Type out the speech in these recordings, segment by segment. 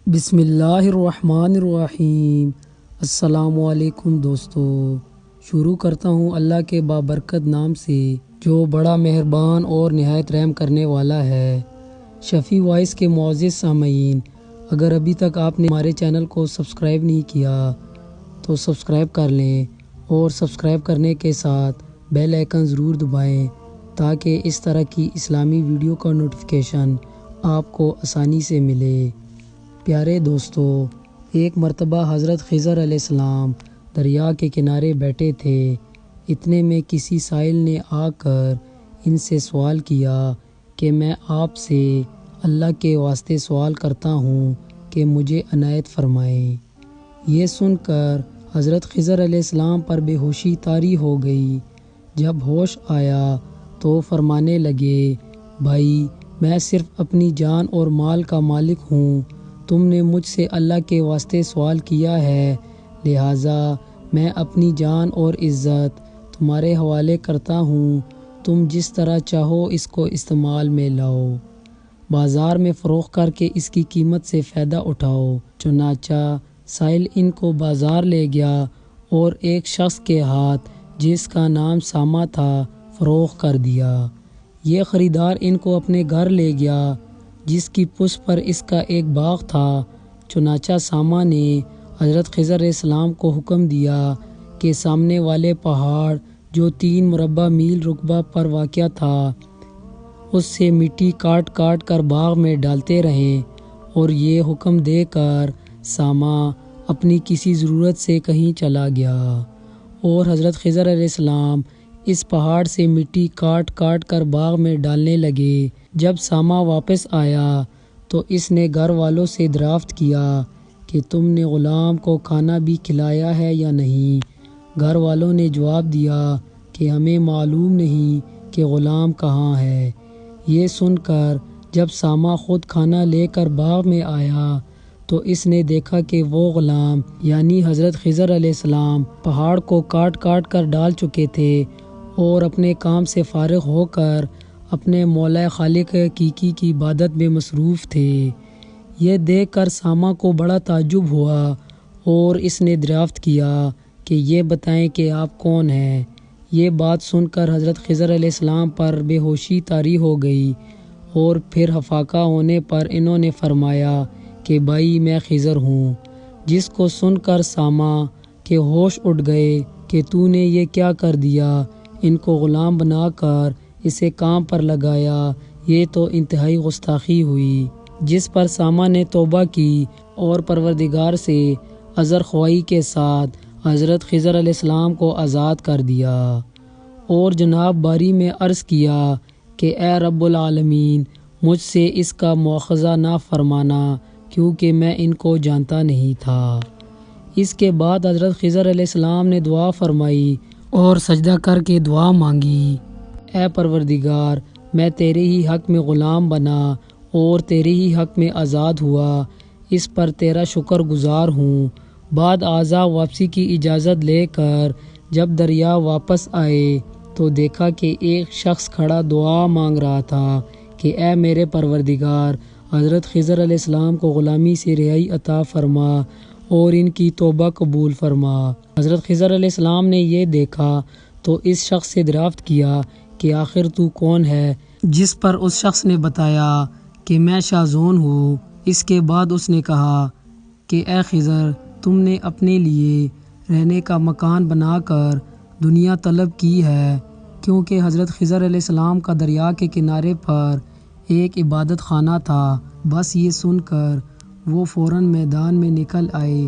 بسم اللہ الرحمن الرحیم۔ السلام علیکم دوستو، شروع کرتا ہوں اللہ کے بابرکت نام سے جو بڑا مہربان اور نہایت رحم کرنے والا ہے۔ شفیع وائس کے معزز سامعین، اگر ابھی تک آپ نے ہمارے چینل کو سبسکرائب نہیں کیا تو سبسکرائب کر لیں اور سبسکرائب کرنے کے ساتھ بیل آئیکن ضرور دبائیں تاکہ اس طرح کی اسلامی ویڈیو کا نوٹیفیکیشن آپ کو آسانی سے ملے۔ پیارے دوستو، ایک مرتبہ حضرت خضر علیہ السلام دریا کے کنارے بیٹھے تھے۔ اتنے میں کسی سائل نے آ کر ان سے سوال کیا کہ میں آپ سے اللہ کے واسطے سوال کرتا ہوں کہ مجھے عنایت فرمائیں۔ یہ سن کر حضرت خضر علیہ السلام پر بے ہوشی طاری ہو گئی۔ جب ہوش آیا تو فرمانے لگے، بھائی میں صرف اپنی جان اور مال کا مالک ہوں، تم نے مجھ سے اللہ کے واسطے سوال کیا ہے، لہٰذا میں اپنی جان اور عزت تمہارے حوالے کرتا ہوں، تم جس طرح چاہو اس کو استعمال میں لاؤ، بازار میں فروخت کر کے اس کی قیمت سے فائدہ اٹھاؤ۔ چنانچہ سائل ان کو بازار لے گیا اور ایک شخص کے ہاتھ جس کا نام ساما تھا فروخت کر دیا۔ یہ خریدار ان کو اپنے گھر لے گیا جس کی پشت پر اس کا ایک باغ تھا۔ چنانچہ ساما نے حضرت خضر علیہ السلام کو حکم دیا کہ سامنے والے پہاڑ جو 3 مربع میل رقبہ پر واقع تھا اس سے مٹی کاٹ کاٹ کر باغ میں ڈالتے رہیں، اور یہ حکم دے کر ساما اپنی کسی ضرورت سے کہیں چلا گیا، اور حضرت خضر علیہ السلام اس پہاڑ سے مٹی کاٹ کاٹ کر باغ میں ڈالنے لگے۔ جب ساما واپس آیا تو اس نے گھر والوں سے دریافت کیا کہ تم نے غلام کو کھانا بھی کھلایا ہے یا نہیں؟ گھر والوں نے جواب دیا کہ ہمیں معلوم نہیں کہ غلام کہاں ہے۔ یہ سن کر جب ساما خود کھانا لے کر باغ میں آیا تو اس نے دیکھا کہ وہ غلام یعنی حضرت خضر علیہ السلام پہاڑ کو کاٹ کاٹ کر ڈال چکے تھے اور اپنے کام سے فارغ ہو کر اپنے مولا خالق حقیقی کی عبادت میں مصروف تھے۔ یہ دیکھ کر ساما کو بڑا تعجب ہوا اور اس نے دریافت کیا کہ یہ بتائیں کہ آپ کون ہیں؟ یہ بات سن کر حضرت خضر علیہ السلام پر بے ہوشی طاری ہو گئی، اور پھر ہفاقہ ہونے پر انہوں نے فرمایا کہ بھائی میں خضر ہوں، جس کو سن کر ساما کے ہوش اڑ گئے کہ تو نے یہ کیا کر دیا، ان کو غلام بنا کر اسے کام پر لگایا، یہ تو انتہائی گستاخی ہوئی۔ جس پر ساما نے توبہ کی اور پروردگار سے عذر خواہی کے ساتھ حضرت خضر علیہ السلام کو آزاد کر دیا، اور جناب باری میں عرض کیا کہ اے رب العالمین، مجھ سے اس کا مواخذہ نہ فرمانا کیونکہ میں ان کو جانتا نہیں تھا۔ اس کے بعد حضرت خضر علیہ السلام نے دعا فرمائی اور سجدہ کر کے دعا مانگی، اے پروردگار، میں تیرے ہی حق میں غلام بنا اور تیرے ہی حق میں آزاد ہوا، اس پر تیرا شکر گزار ہوں۔ بعد ازاں واپسی کی اجازت لے کر جب دریا واپس آئے تو دیکھا کہ ایک شخص کھڑا دعا مانگ رہا تھا کہ اے میرے پروردگار، حضرت خضر علیہ السلام کو غلامی سے رہائی عطا فرما اور ان کی توبہ قبول فرما۔ حضرت خضر علیہ السلام نے یہ دیکھا تو اس شخص سے دریافت کیا کہ آخر تو کون ہے؟ جس پر اس شخص نے بتایا کہ میں شازون ہوں۔ اس کے بعد اس نے کہا کہ اے خضر، تم نے اپنے لیے رہنے کا مکان بنا کر دنیا طلب کی ہے، کیونکہ حضرت خضر علیہ السلام کا دریا کے کنارے پر ایک عبادت خانہ تھا۔ بس یہ سن کر وہ فوراً میدان میں نکل آئے،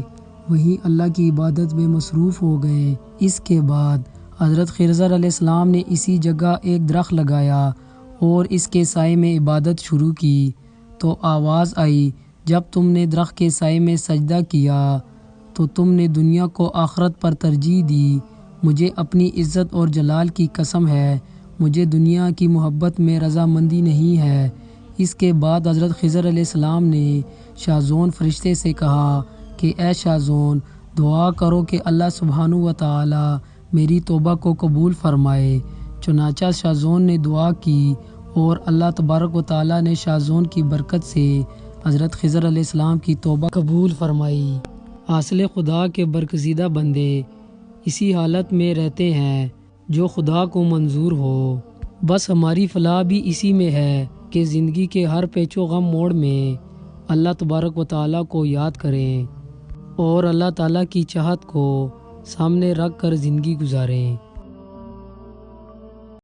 وہیں اللہ کی عبادت میں مصروف ہو گئے۔ اس کے بعد حضرت خضر علیہ السلام نے اسی جگہ ایک درخت لگایا اور اس کے سائے میں عبادت شروع کی تو آواز آئی، جب تم نے درخت کے سائے میں سجدہ کیا تو تم نے دنیا کو آخرت پر ترجیح دی، مجھے اپنی عزت اور جلال کی قسم ہے، مجھے دنیا کی محبت میں رضامندی نہیں ہے۔ اس کے بعد حضرت خضر علیہ السلام نے شازون فرشتے سے کہا کہ اے شازون، دعا کرو کہ اللہ سبحانہ و تعالی میری توبہ کو قبول فرمائے۔ چنانچہ شازون نے دعا کی اور اللہ تبارک و تعالی نے شازون کی برکت سے حضرت خضر علیہ السلام کی توبہ قبول فرمائی۔ اصل خدا کے برگزیدہ بندے اسی حالت میں رہتے ہیں جو خدا کو منظور ہو۔ بس ہماری فلاح بھی اسی میں ہے کہ زندگی کے ہر پیچ و غم موڑ میں اللہ تبارک و تعالیٰ کو یاد کریں اور اللہ تعالیٰ کی چاہت کو سامنے رکھ کر زندگی گزاریں۔